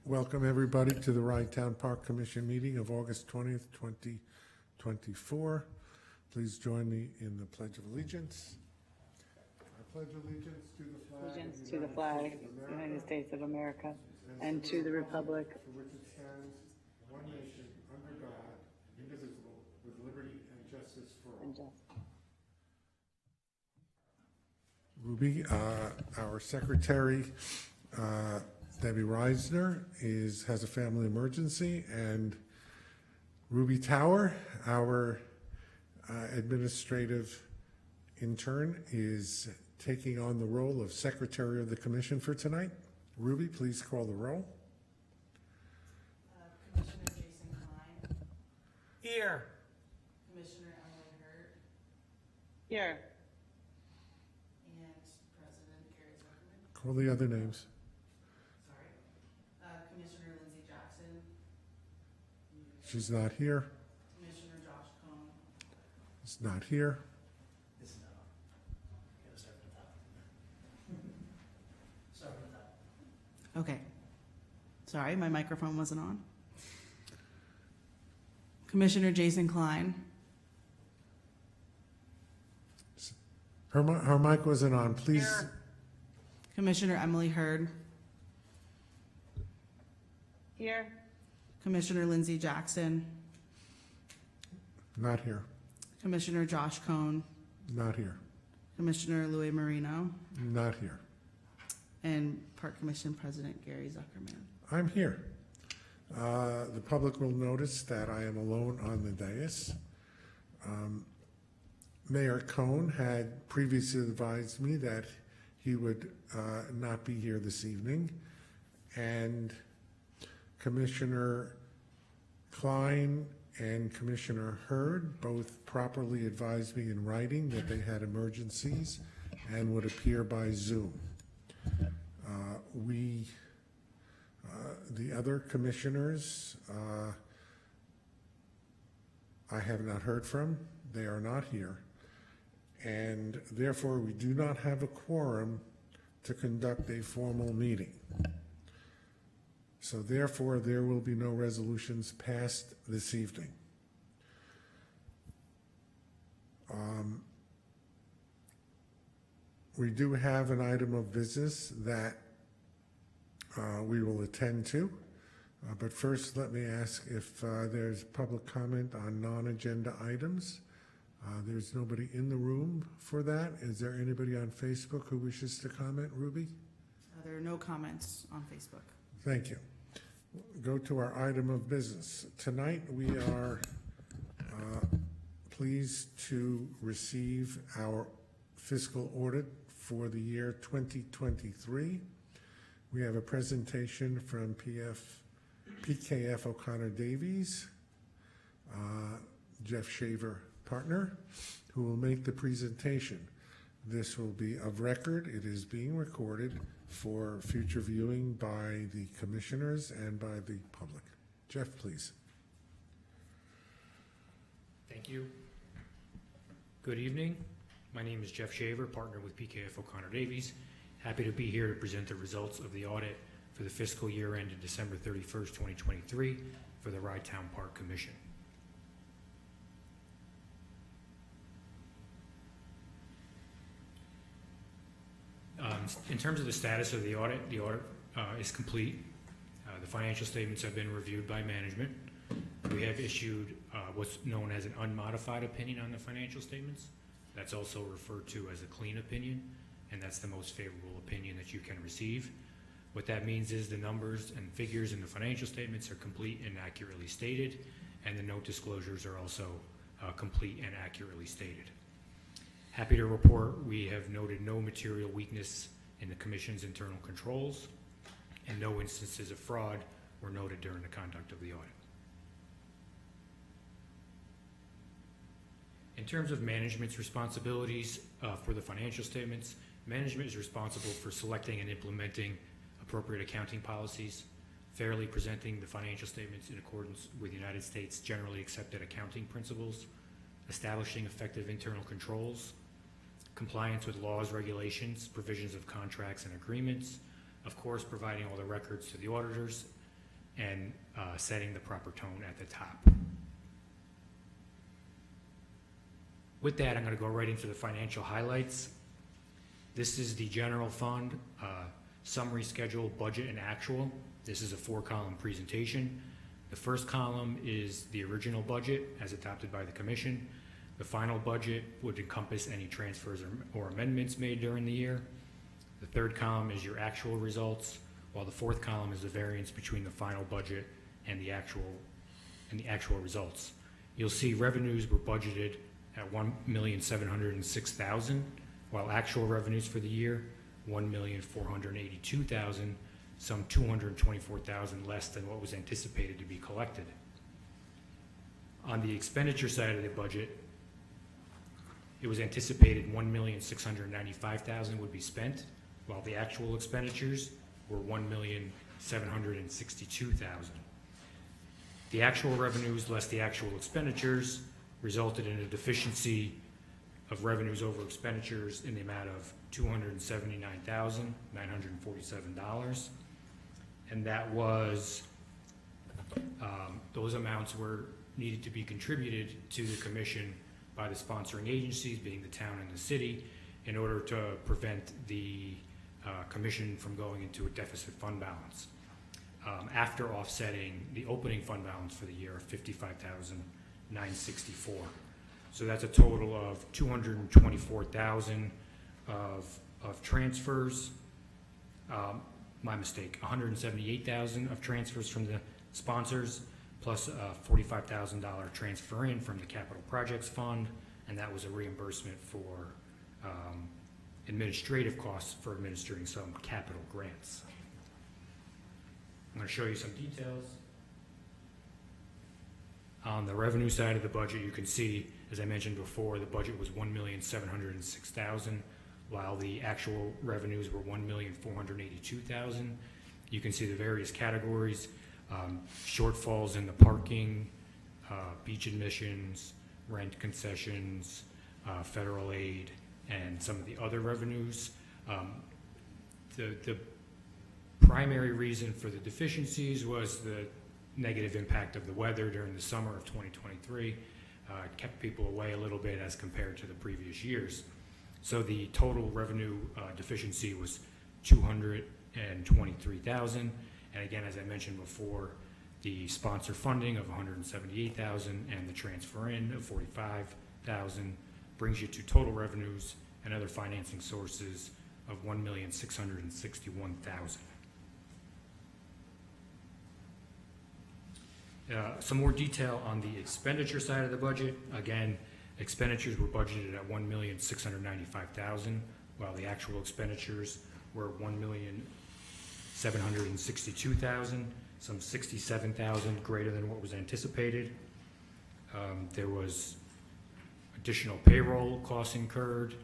Welcome everybody to the Rhinetown Park Commission meeting of August 20th, 2024. Please join me in the Pledge of Allegiance. I pledge allegiance to the flag Allegiance to the flag of the United States of America and to the republic for which it stands, one nation, under God, indivisible, with liberty and justice for all. and justice. Ruby, our secretary, Debbie Reisner, has a family emergency, and Ruby Tower, our administrative intern, is taking on the role of secretary of the commission for tonight. Ruby, please call the roll. Commissioner Jason Klein. Here. Commissioner Emily Hurt. Here. And President Gary Zuckerman. Call the other names. Sorry. Commissioner Lindsay Jackson. She's not here. Commissioner Josh Cohn. Is not here. This is not on. Gotta start from the top. Start from the top. Okay. Sorry, my microphone wasn't on. Commissioner Jason Klein. Her mic wasn't on. Please. Here. Commissioner Emily Hurd. Here. Commissioner Lindsay Jackson. Not here. Commissioner Josh Cohn. Not here. Commissioner Louis Marino. Not here. And Park Commission President Gary Zuckerman. I'm here. The public will notice that I am alone on the dais. Mayor Cohn had previously advised me that he would not be here this evening, and Commissioner Klein and Commissioner Hurd both properly advised me in writing that they had emergencies and would appear by Zoom. The other commissioners, I have not heard from. They are not here. And therefore, we do not have a quorum to conduct a formal meeting. So therefore, there will be no resolutions passed this evening. We do have an item of business that we will attend to. But first, let me ask if there's public comment on non-agenda items. There's nobody in the room for that. Is there anybody on Facebook who wishes to comment, Ruby? There are no comments on Facebook. Thank you. Go to our item of business. Tonight, we are pleased to receive our fiscal audit for the year 2023. We have a presentation from PKF O'Connor Davies, Jeff Shaver partner, who will make the presentation. This will be of record. It is being recorded for future viewing by the commissioners and by the public. Jeff, please. Thank you. Good evening. My name is Jeff Shaver, partner with PKF O'Connor Davies. Happy to be here to present the results of the audit for the fiscal year ended December 31st, 2023 for the Rhinetown Park Commission. In terms of the status of the audit is complete. The financial statements have been reviewed by management. We have issued what's known as an unmodified opinion on the financial statements. That's also referred to as a clean opinion, and that's the most favorable opinion that you can receive. What that means is the numbers and figures in the financial statements are complete and accurately stated, and the note disclosures are also complete and accurately stated. Happy to report we have noted no material weakness in the Commission's internal controls, and no instances of fraud were noted during the conduct of the audit. In terms of management's responsibilities for the financial statements, management is responsible for selecting and implementing appropriate accounting policies, fairly presenting the financial statements in accordance with United States generally accepted accounting principles, establishing effective internal controls, compliance with laws, regulations, provisions of contracts and agreements, of course providing all the records to the auditors, and setting the proper tone at the top. With that, I'm going to go right into the financial highlights. This is the general fund, summary schedule, budget, and actual. This is a 4-column presentation. The first column is the original budget as adopted by the commission. The final budget would encompass any transfers or amendments made during the year. The third column is your actual results, while the fourth column is the variance between the final budget and the actual results. You'll see revenues were budgeted at $1,706,000, while actual revenues for the year, $1,482,000, some $224,000 less than what was anticipated to be collected. On the expenditure side of the budget, it was anticipated $1,695,000 would be spent, while the actual expenditures were $1,762,000. The actual revenues less the actual expenditures resulted in a deficiency of revenues over expenditures in the amount of $279,947. And that was, those amounts were needed to be contributed to the commission by the sponsoring agencies, being the town and the city, in order to prevent the commission from going into a deficit fund balance. After offsetting the opening fund balance for the year of $55,964. So that's a total of $224,000 of transfers. My mistake, $178,000 of transfers from the sponsors, plus a $45,000 transfer in from the capital projects fund, and that was a reimbursement for administrative costs for administering some capital grants. I'm going to show you some details. On the revenue side of the budget, you can see, as I mentioned before, the budget was $1,706,000, while the actual revenues were $1,482,000. You can see the various categories, shortfalls in the parking, beach admissions, rent concessions, federal aid, and some of the other revenues. The primary reason for the deficiencies was the negative impact of the weather during the summer of 2023. It kept people away a little bit as compared to the previous years. So the total revenue deficiency was $223,000. And again, as I mentioned before, the sponsor funding of $178,000 and the transfer in of $45,000 brings you to total revenues and other financing sources of $1,661,000. Some more detail on the expenditure side of the budget. Again, expenditures were budgeted at $1,695,000, while the actual expenditures were $1,762,000, some $67,000 greater than what was anticipated. There was additional payroll costs incurred,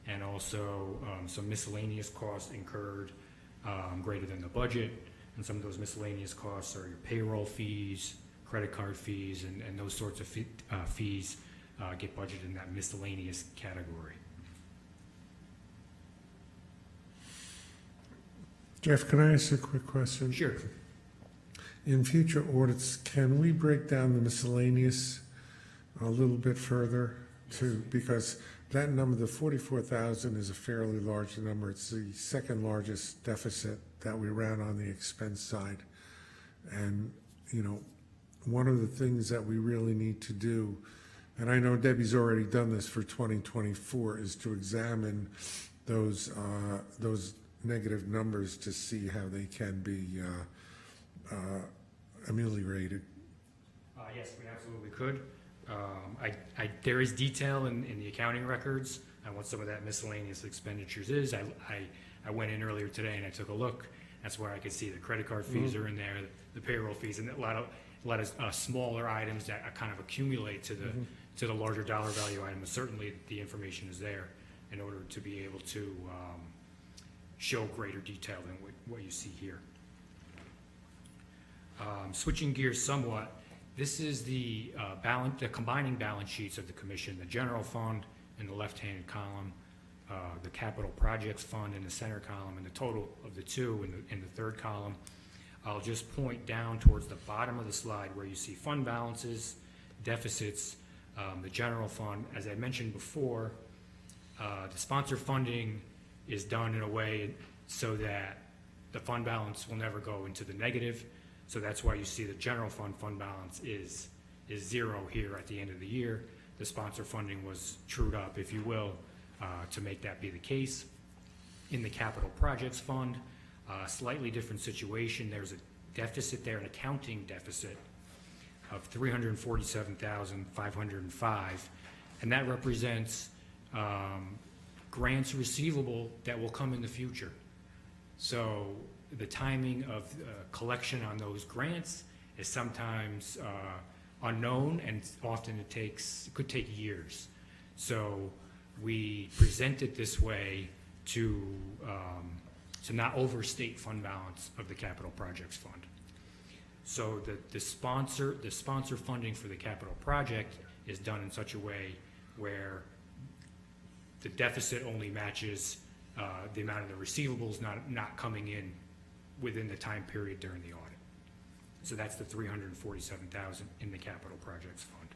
and also some miscellaneous costs incurred greater than the budget. And some of those miscellaneous costs are your payroll fees, credit card fees, and those sorts of fees get budgeted in that miscellaneous category. Jeff, can I ask you a quick question? Sure. In future audits, can we break down the miscellaneous a little bit further too? Because that number, the 44,000, is a fairly large number. It's the second largest deficit that we ran on the expense side. And, you know, one of the things that we really need to do, and I know Debbie's already done this for 2024, is to examine those negative numbers to see how they can be ameliorated. Yes, we absolutely could. There is detail in the accounting records on what some of that miscellaneous expenditures is. I went in earlier today and I took a look. That's where I could see the credit card fees are in there, the payroll fees, and a lot of smaller items that kind of accumulate to the larger dollar value item. But certainly the information is there in order to be able to show greater detail than what you see here. Switching gears somewhat, this is the combining balance sheets of the commission, the general fund in the left-hand column, the capital projects fund in the center column, and the total of the two in the third column. I'll just point down towards the bottom of the slide where you see fund balances, deficits, the general fund. As I mentioned before, the sponsor funding is done in a way so that the fund balance will never go into the negative. So that's why you see the general fund balance is zero here at the end of the year. The sponsor funding was trued up, if you will, to make that be the case. In the capital projects fund, slightly different situation. There's a deficit there, an accounting deficit of $347,505, and that represents grants receivable that will come in the future. So the timing of collection on those grants is sometimes unknown, and often it could take years. So we present it this way to not overstate fund balance of the capital projects fund. So the sponsor funding for the capital project is done in such a way where the deficit only matches the amount of the receivables not coming in within the time period during the audit. So that's the $347,000 in the capital projects fund.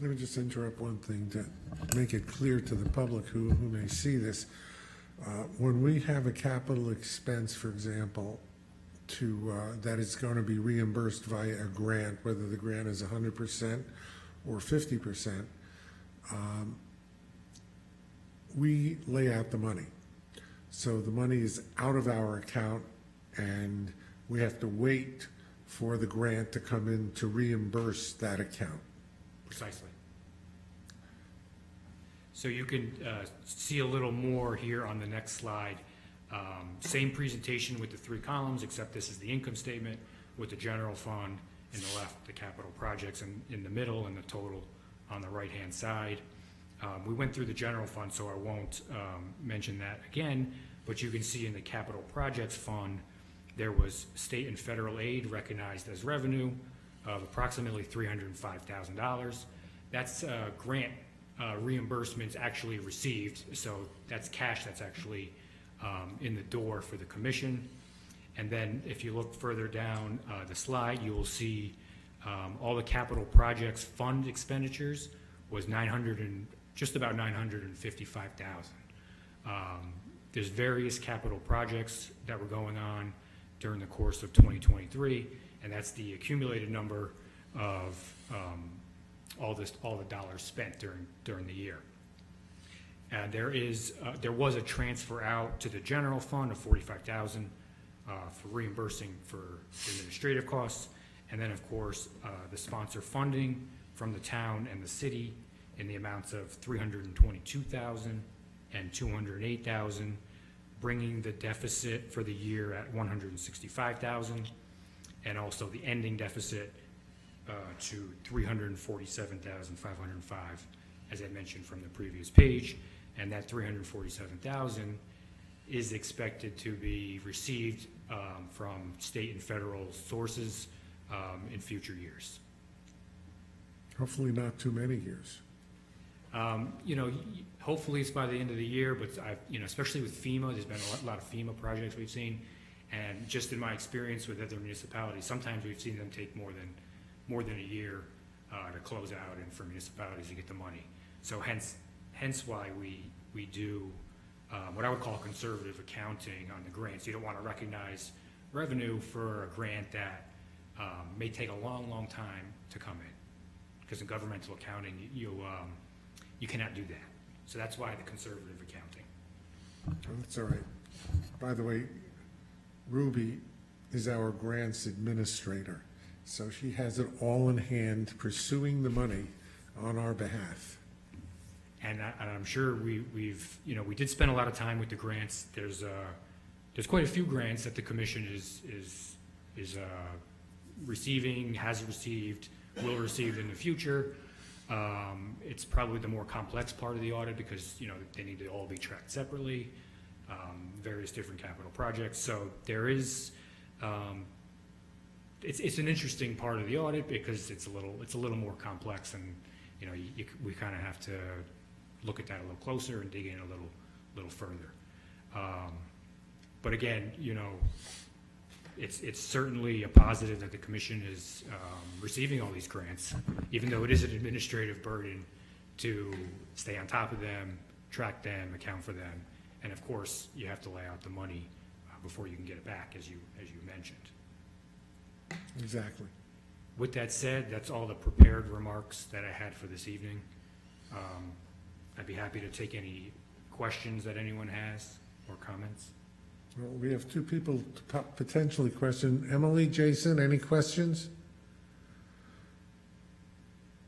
Let me just interrupt one thing to make it clear to the public who may see this. When we have a capital expense, for example, that is going to be reimbursed via a grant, whether the grant is 100% or 50%, we lay out the money. So the money is out of our account, and we have to wait for the grant to come in to reimburse that account. Precisely. So you can see a little more here on the next slide. Same presentation with the 3 columns, except this is the income statement with the general fund in the left, the capital projects in the middle, and the total on the right-hand side. We went through the general fund, so I won't mention that again, but you can see in the capital projects fund, there was state and federal aid recognized as revenue of approximately $305,000. That's grant reimbursements actually received, so that's cash that's actually in the door for the commission. And then if you look further down the slide, you will see all the capital projects fund expenditures was just about $955,000. There's various capital projects that were going on during the course of 2023, and that's the accumulated number of all the dollars spent during the year. And there was a transfer out to the general fund of $45,000 for reimbursing for administrative costs, and then of course the sponsor funding from the town and the city in the amounts of $322,000 and $208,000, bringing the deficit for the year at $165,000, and also the ending deficit to $347,505, as I mentioned from the previous page. And that $347,000 is expected to be received from state and federal sources in future years. Hopefully not too many years. Hopefully it's by the end of the year, but especially with FEMA, there's been a lot of FEMA projects we've seen, and just in my experience with other municipalities, sometimes we've seen them take more than a year to close out and for municipalities to get the money. So hence why we do what I would call conservative accounting on the grants. You don't want to recognize revenue for a grant that may take a long time to come in, because in governmental accounting you cannot do that. So that's why the conservative accounting. That's all right. By the way, Ruby is our grants administrator, so she has it all in hand pursuing the money on our behalf. And I'm sure we did spend a lot of time with the grants. There's quite a few grants that the commission is receiving, has received, will receive in the future. It's probably the more complex part of the audit because they need to all be tracked separately, various different capital projects. So there is it's an interesting part of the audit because it's a little more complex, and we kind of have to look at that a little closer and dig in a little further. But again, it's certainly a positive that the commission is receiving all these grants, even though it is an administrative burden to stay on top of them, track them, account for them, and of course, you have to lay out the money before you can get it back, as you mentioned. Exactly. With that said, that's all the prepared remarks that I had for this evening. I'd be happy to take any questions that anyone has or comments. Well, we have two people to potentially question. Emily, Jason, any questions?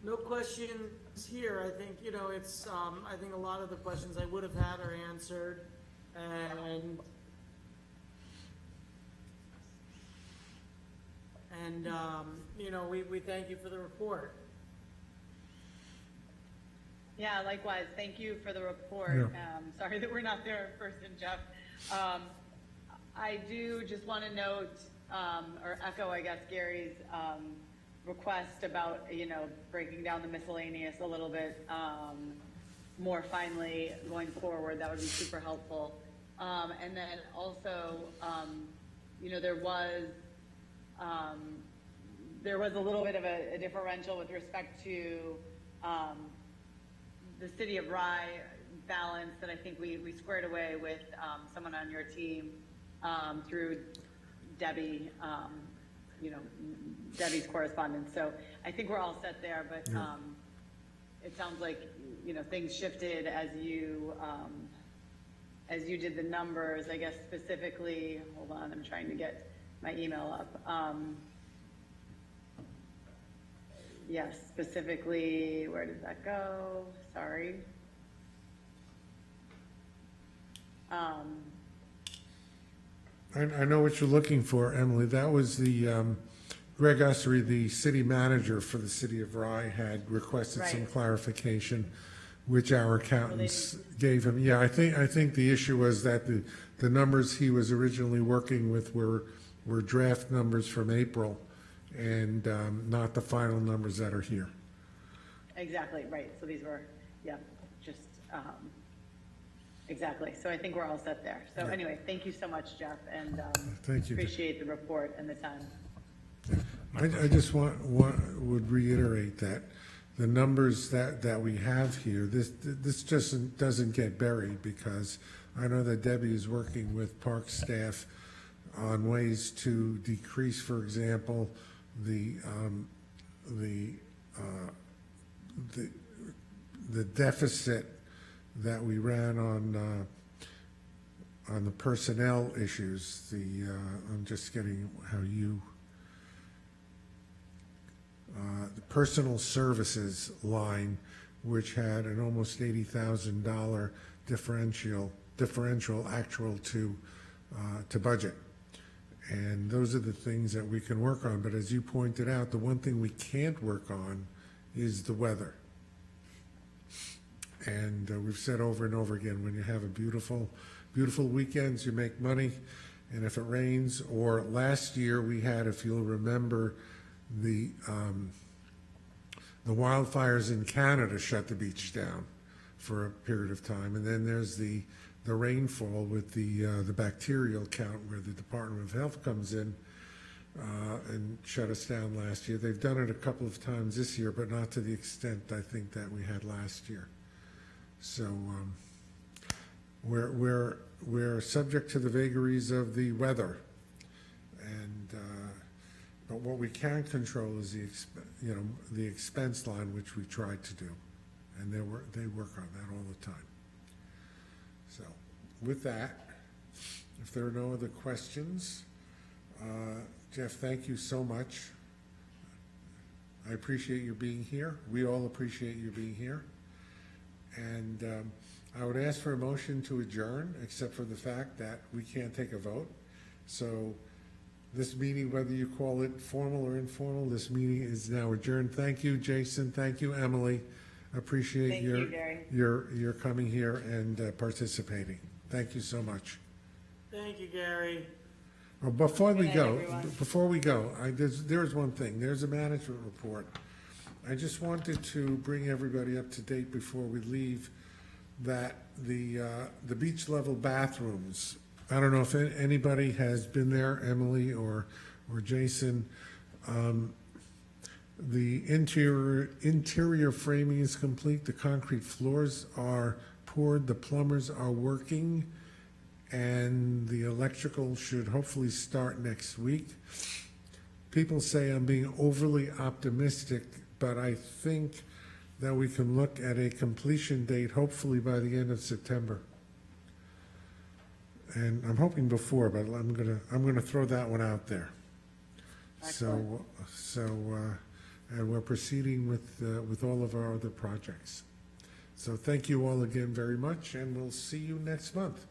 No questions here. I think, it's, I think a lot of the questions I would have had are answered. And we thank you for the report. Yeah, likewise. Thank you for the report. Sorry that we're not there in person, Jeff. I do just want to note, or echo, I guess, Gary's request about, breaking down the miscellaneous a little bit more finely going forward. That would be super helpful. And then also, there was a little bit of a differential with respect to the City of Rye balance that I think we squared away with someone on your team through Debbie, Debbie's correspondence. So I think we're all set there, but it sounds like, things shifted as you did the numbers. I guess specifically, hold on, I'm trying to get my email up. Yes, specifically, where did that go? Sorry. I know what you're looking for, Emily. That was the, Greg Ussery, the city manager for the city of Rye, had requested some Right. clarification, which our accountants gave him. Yeah, I think the issue was that the numbers he was originally working with were draft numbers from April and not the final numbers that are here. Exactly, right. So these were, just, exactly. So I think we're all set there. So anyway, thank you so much, Jeff, and Thank you. appreciate the report and the time. I just would reiterate that the numbers that we have here, this just doesn't get buried, because I know that Debbie is working with park staff on ways to decrease, for example, the deficit that we ran on the personnel issues. I'm just getting how you. The personal services line, which had an almost $80,000 differential actual to budget. And those are the things that we can work on. But as you pointed out, the one thing we can't work on is the weather. And we've said over and over again, when you have a beautiful weekends, you make money. And if it rains, or last year we had, if you'll remember, the wildfires in Canada shut the beach down for a period of time, and then there's the rainfall with the bacterial count, where the Department of Health comes in and shut us down last year. They've done it a couple of times this year, but not to the extent I think that we had last year. So we're subject to the vagaries of the weather, and but what we can control is the expense line, which we tried to do, and they work on that all the time. So with that, if there are no other questions, Jeff, thank you so much. I appreciate you being here. We all appreciate you being here. And I would ask for a motion to adjourn, except for the fact that we can't take a vote. So this meeting, whether you call it formal or informal, this meeting is now adjourned. Thank you, Jason. Thank you, Emily. Appreciate Thank you, Gary. your coming here and participating. Thank you so much. Thank you, Gary. Well, before we Good night, go, there's one thing. There's a management report. I just wanted to bring everybody up to date before we leave that the beach level bathrooms I don't know if anybody has been there, Emily or Jason. The interior framing is complete, the concrete floors are poured, the plumbers are working, and the electrical should hopefully start next week. People say I'm being overly optimistic, but I think that we can look at a completion date hopefully by the end of September. And I'm hoping before, but I'm gonna throw that one out there. Excellent. And we're proceeding with all of our other projects. So thank you all again very much, and we'll see you next month.